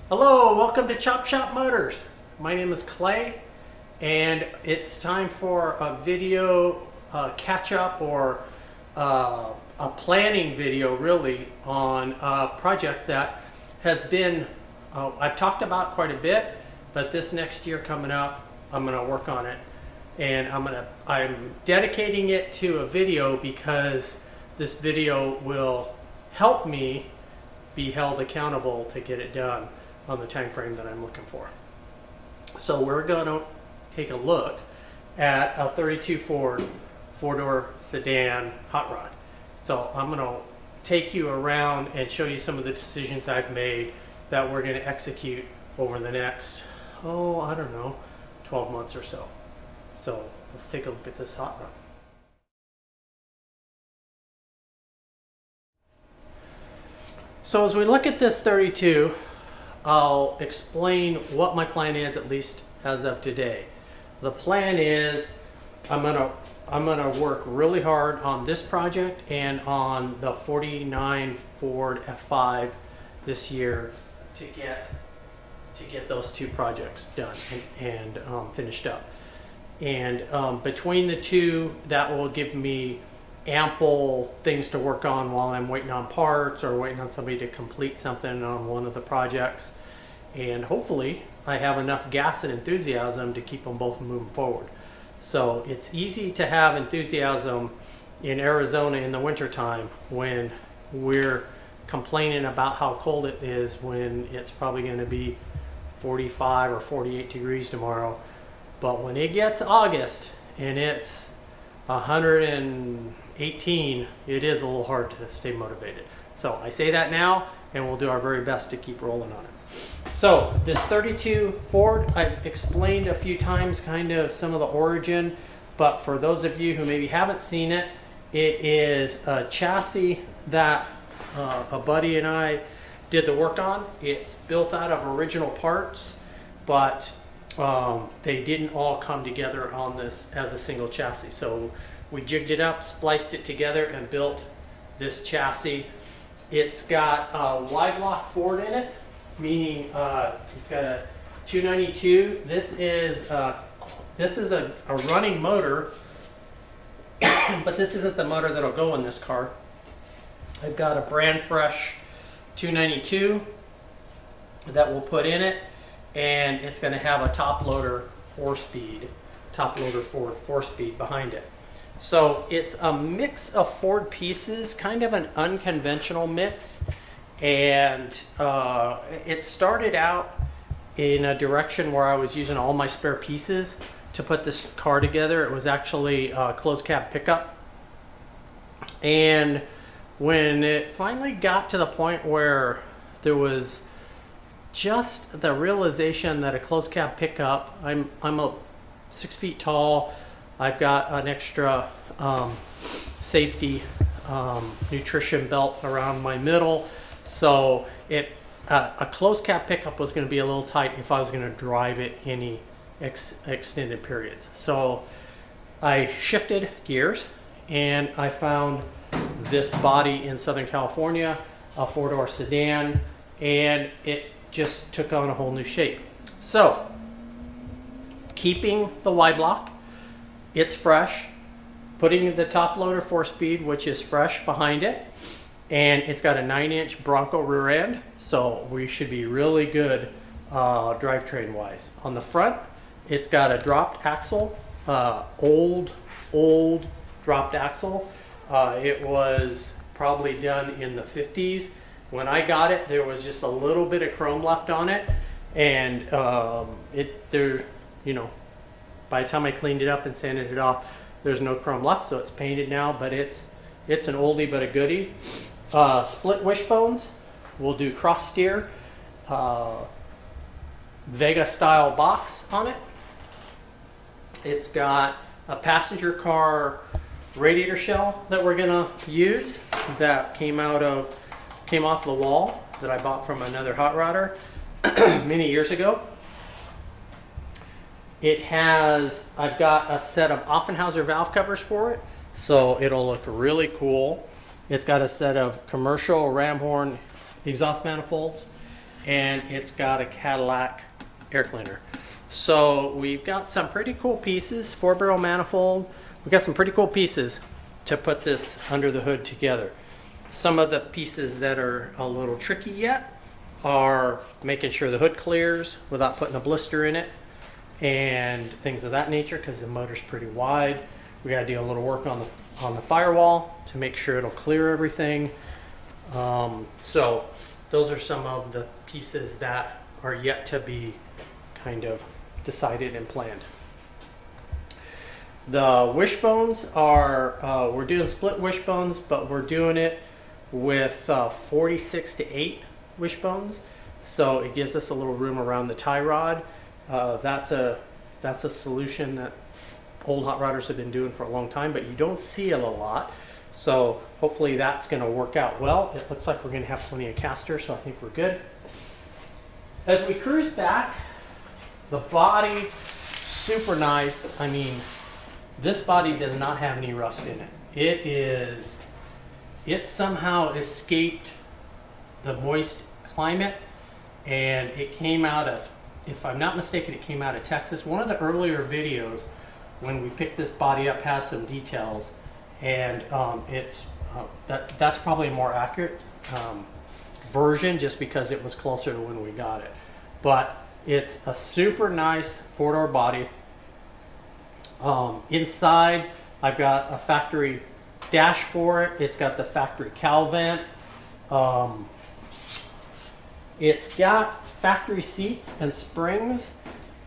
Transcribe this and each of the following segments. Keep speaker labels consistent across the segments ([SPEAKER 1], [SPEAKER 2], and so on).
[SPEAKER 1] Hello, welcome to Chop Shop Motors. My name is Clay, and it's time for a video catch-up or a planning video really on a project that has been, I've talked about quite a bit, but this next year coming up, I'm going to work on it. And I'm dedicating it to a video because this video will help me be held accountable to get it done on the time frame that I'm looking for. So we're going to take a look at a 32 Ford four-door sedan hot rod. So I'm going to take you around and show you some of the decisions I've made that we're going to execute over the next, I don't know, 12 months or so. So let's take a look at this hot rod. So as we look at this 32, I'll explain what my plan is, at least as of today. The plan is I'm gonna work really hard on this project and on the 49 Ford F5 this year to get those two projects done and finished up. And between the two, that will give me ample things to work on while I'm waiting on parts or waiting on somebody to complete something on one of the projects. And hopefully I have enough gas and enthusiasm to keep them both moving forward. So it's easy to have enthusiasm in Arizona in the wintertime when we're complaining about how cold it is when it's probably going to be 45 or 48 degrees tomorrow. But when it gets August and it's 118, it is a little hard to stay motivated. So I say that now, and we'll do our very best to keep rolling on it. So this 32 Ford, I've explained a few times kind of some of the origin, but for those of you who maybe haven't seen it, it is a chassis that a buddy and I did the work on. It's built out of original parts, but they didn't all come together on this as a single chassis. So we jigged it up, spliced it together, and built this chassis. It's got a Y-block Ford in it, meaning it's got a 292. This is a running motor, but this isn't the motor that'll go in this car. I've got a brand fresh 292 that we'll put in it, and it's going to have a top loader Ford 4-speed behind it. So it's a mix of Ford pieces, kind of an unconventional mix, and it started out in a direction where I was using all my spare pieces to put this car together. It was actually a closed cab pickup, and when it finally got to the point where there was just the realization that a closed cab pickup, I'm a 6 feet tall, I've got an extra safety nutrition belt around my middle, so a closed cab pickup was going to be a little tight if I was going to drive it any extended periods. So I shifted gears and I found this body in Southern California, a four-door sedan, and it just took on a whole new shape. So keeping the Y-block, it's fresh, putting the top loader 4-speed, which is fresh, behind it, and it's got a 9-inch Bronco rear end, so we should be really good drivetrain wise. On the front, it's got a dropped axle, old dropped axle. It was probably done in the 50s. When I got it, there was just a little bit of chrome left on it, and by the time I cleaned it up and sanded it off, there's no chrome left, so it's painted now, but it's an oldie but a goodie. Split wishbones. We'll do cross steer, Vega style box on it. It's got a passenger car radiator shell that we're gonna use that came off the wall that I bought from another hot rodder many years ago. I've got a set of Offenhauser valve covers for it, so it'll look really cool. It's got a set of commercial ram horn exhaust manifolds, and it's got a Cadillac air cleaner. So we've got some pretty cool pieces, 4-barrel manifold. We've got some pretty cool pieces to put this under the hood together. Some of the pieces that are a little tricky yet are making sure the hood clears without putting a blister in it and things of that nature, because the motor's pretty wide. We got to do a little work on the firewall to make sure it'll clear everything. So those are some of the pieces that are yet to be kind of decided and planned. The wishbones are, we're doing split wishbones, but we're doing it with 46 to 8 wishbones. So it gives us a little room around the tie rod. That's a solution that old hot rodders have been doing for a long time, but you don't see it a lot. So hopefully that's going to work out well. It looks like we're going to have plenty of caster, so I think we're good. As we cruise back, the body, super nice. I mean, this body does not have any rust in it. It somehow escaped the moist climate, and it came out of, if I'm not mistaken, it came out of Texas. One of the earlier videos when we picked this body up has some details, and that's probably a more accurate version just because it was closer to when we got it. But it's a super nice 4-door body. Inside, I've got a factory dash for it. It's got the factory cowl vent. It's got factory seats and springs,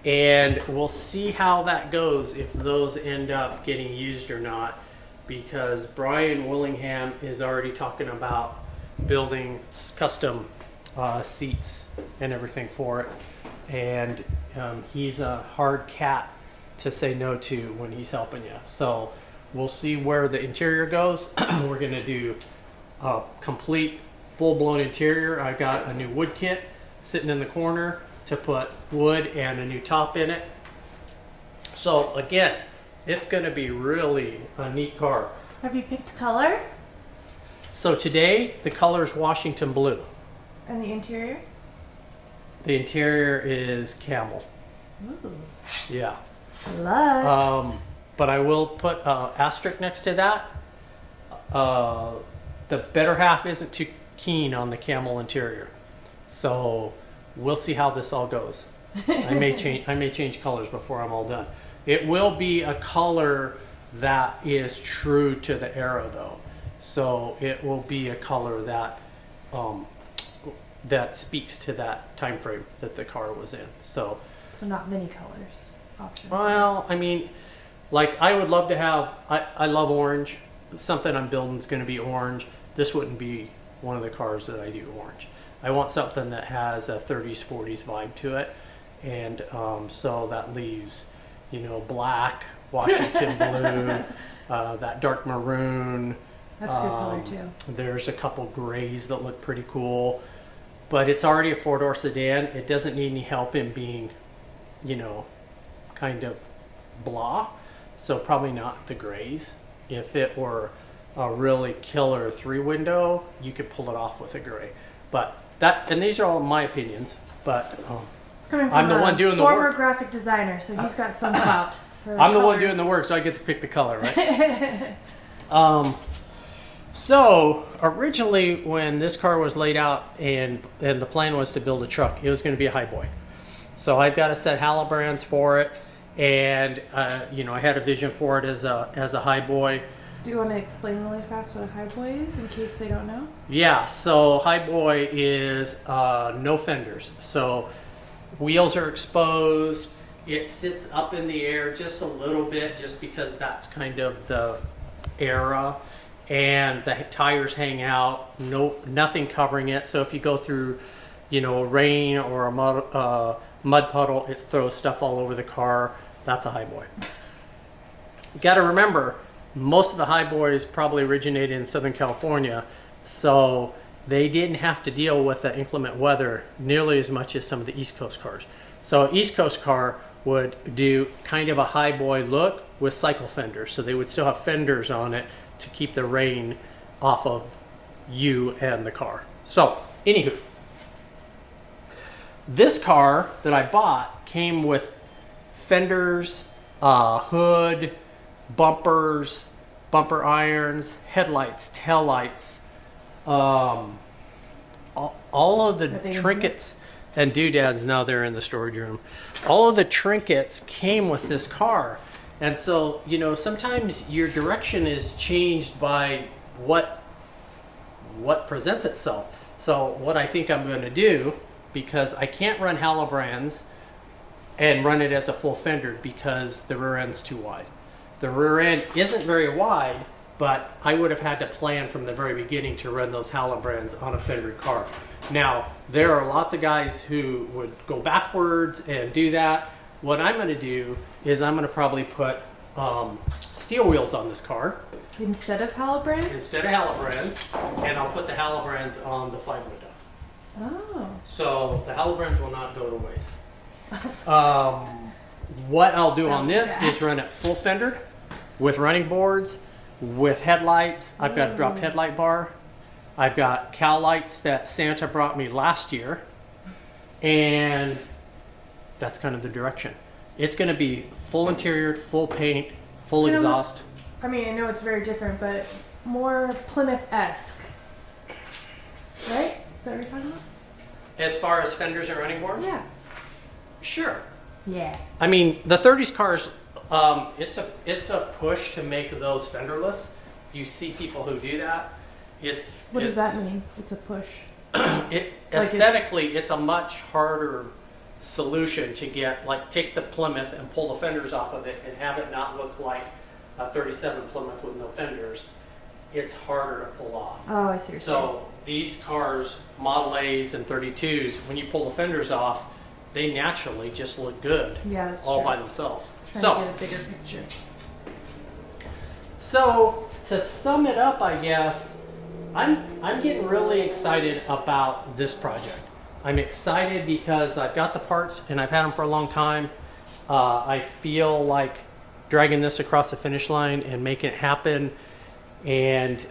[SPEAKER 1] and we'll see how that goes if those end up getting used or not, because Brian Willingham is already talking about building custom seats and everything for it, and he's a hard cat to say no to when he's helping you. So we'll see where the interior goes. We're going to do a complete full-blown interior. I got a new wood kit sitting in the corner to put wood and a new top in it. So again, it's going to be really a neat car.
[SPEAKER 2] Have you picked color?
[SPEAKER 1] So today the color is Washington blue.
[SPEAKER 2] And the interior?
[SPEAKER 1] The interior is camel.
[SPEAKER 2] Ooh.
[SPEAKER 1] Yeah.
[SPEAKER 2] Lux.
[SPEAKER 1] But I will put an asterisk next to that. The better half isn't too keen on the camel interior, so we'll see how this all goes. I may change colors before I'm all done. It will be a color that is true to the era, though. So it will be a color that that speaks to that time frame that the car was in. So
[SPEAKER 2] not many colors options.
[SPEAKER 1] Well, I mean, like I would love to have. I love orange. Something I'm building is going to be orange. This wouldn't be one of the cars that I do orange. I want something that has a 30s, 40s vibe to it, and so that leaves, black, Washington blue, that dark maroon.
[SPEAKER 2] That's a good color too.
[SPEAKER 1] There's a couple grays that look pretty cool, but it's already a 4-door sedan. It doesn't need any help in being, kind of blah. So probably not the grays. If it were a really killer 3-window, you could pull it off with a gray. But and these are all my opinions, but
[SPEAKER 2] it's coming from
[SPEAKER 1] I'm the one doing the
[SPEAKER 2] former
[SPEAKER 1] work.
[SPEAKER 2] graphic designer, so he's got some clout.
[SPEAKER 1] I'm the one doing the work, so I get to pick the color, right? So originally, when this car was laid out and the plan was to build a truck, it was going to be a highboy. So I've got a set Halibrands for it, and I had a vision for it as a highboy.
[SPEAKER 2] Do you want to explain really fast what a highboy is in case they don't know?
[SPEAKER 1] Yeah, so highboy is no fenders. So wheels are exposed. It sits up in the air just a little bit just because that's kind of the era. And the tires hang out, nothing covering it. So if you go through, rain or a mud puddle, it throws stuff all over the car. That's a highboy. You got to remember, most of the highboys probably originated in Southern California, so they didn't have to deal with the inclement weather nearly as much as some of the East Coast cars. So an East Coast car would do kind of a highboy look with cycle fenders. So they would still have fenders on it to keep the rain off of you and the car. So, anywho, This car that I bought came with fenders, hood, bumpers, bumper irons, headlights, taillights, all of the trinkets and doodads. Now they're in the storage room. All of the trinkets came with this car. And so, you know, sometimes your direction is changed by what presents itself. So what I think I'm going to do, because I can't run Halibrands and run it as a full fender because the rear end's too wide. The rear end isn't very wide, but I would have had to plan from the very beginning to run those Halibrands on a fender car. Now, there are lots of guys who would go backwards and do that. What I'm going to do is I'm going to probably put steel wheels on this car.
[SPEAKER 2] Instead of Halibrands?
[SPEAKER 1] Instead of Halibrands, and I'll put the Halibrands on the 5-window.
[SPEAKER 2] Oh.
[SPEAKER 1] So the Halibrands will not go to waste. What I'll do on this is run it full fender with running boards, with headlights. I've got a dropped headlight bar. I've got cow lights that Santa brought me last year. And that's kind of the direction. It's going to be full interior, full paint, full exhaust.
[SPEAKER 2] I mean, I know it's very different, but more Plymouth-esque. Right? Is that what you're talking about?
[SPEAKER 1] As far as fenders and running boards?
[SPEAKER 2] Yeah.
[SPEAKER 1] Sure.
[SPEAKER 2] Yeah.
[SPEAKER 1] I mean, the 30s cars, it's a push to make those fenderless. You see people who do that.
[SPEAKER 2] What does that mean? It's a push.
[SPEAKER 1] Aesthetically, it's a much harder solution to get, like, take the Plymouth and pull the fenders off of it and have it not look like a 37 Plymouth with no fenders. It's harder to pull off.
[SPEAKER 2] Oh, I see what you're saying.
[SPEAKER 1] So these cars, Model A's and 32s, when you pull the fenders off, they naturally just look good.
[SPEAKER 2] Yeah, that's
[SPEAKER 1] all
[SPEAKER 2] true.
[SPEAKER 1] by themselves.
[SPEAKER 2] Trying to get a bigger picture.
[SPEAKER 1] So to sum it up, I guess I'm getting really excited about this project. I'm excited because I've got the parts and I've had them for a long time. I feel like dragging this across the finish line and making it happen, and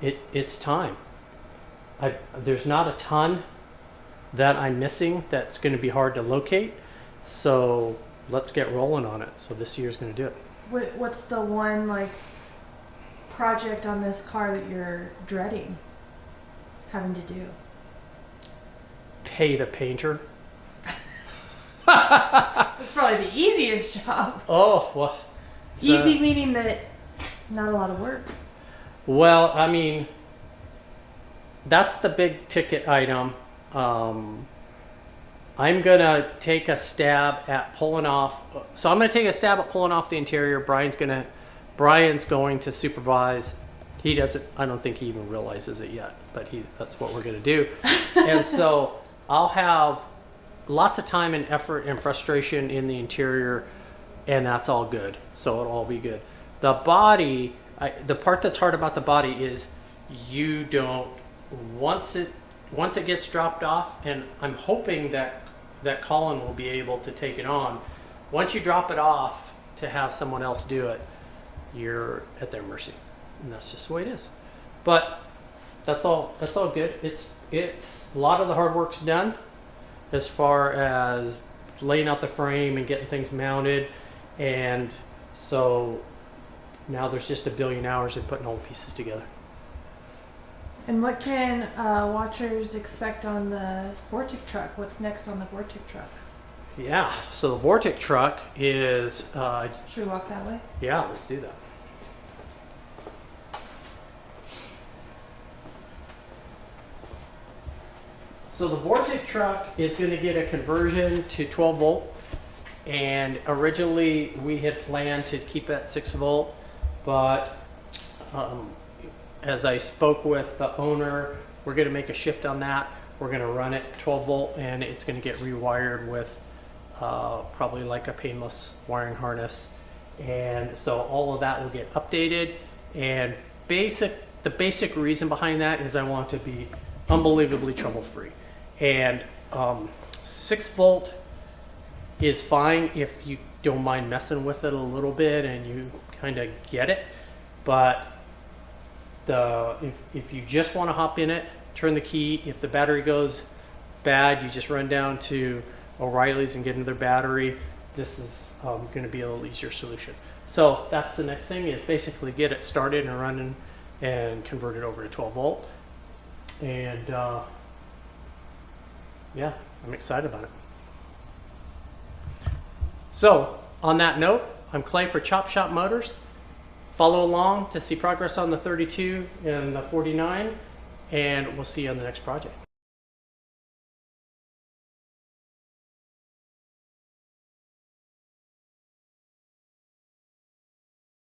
[SPEAKER 1] it's time. There's not a ton that I'm missing that's going to be hard to locate, so let's get rolling on it. So this year's going to do it.
[SPEAKER 2] What's the one, like, project on this car that you're dreading having to do?
[SPEAKER 1] Pay the painter.
[SPEAKER 2] That's probably the easiest job.
[SPEAKER 1] Oh, well.
[SPEAKER 2] Easy meaning that not a lot of work.
[SPEAKER 1] Well, I mean, that's the big ticket item. I'm going to take a stab at pulling off. So I'm going to take a stab at pulling off the interior. Brian's going to supervise. He doesn't, I don't think he even realizes it yet, but that's what we're going to do. And so I'll have lots of time and effort and frustration in the interior, and that's all good. So it'll all be good. The body, the part that's hard about the body is you don't, once it gets dropped off, and I'm hoping that Colin will be able to take it on. Once you drop it off to have someone else do it, you're at their mercy, and that's just the way it is. But that's all good. It's a lot of the hard work's done as far as laying out the frame and getting things mounted, and so now there's just a billion hours in putting all the pieces together.
[SPEAKER 2] And what can watchers expect on the Vortic truck? What's next on the Vortic truck?
[SPEAKER 1] Yeah, so the Vortic truck is...
[SPEAKER 2] Should we walk that way?
[SPEAKER 1] Yeah, let's do that. So the Vortic truck is going to get a conversion to 12 volt. And originally we had planned to keep it at 6 volt, but as I spoke with the owner, we're going to make a shift on that. We're going to run it 12 volt, and it's going to get rewired with probably like a painless wiring harness. And so all of that will get updated. And the basic reason behind that is I want to be unbelievably trouble-free. And 6 volt is fine if you don't mind messing with it a little bit and you kind of get it. But if you just want to hop in it, turn the key, if the battery goes bad, you just run down to O'Reilly's and get another battery. This is going to be a little easier solution. So that's the next thing, is basically get it started and running and convert it over to 12 volt. And yeah, I'm excited about it. So on that note, I'm Clay for Chop Shop Motors. Follow along to see progress on the 32 and the 49, and we'll see you on the next project.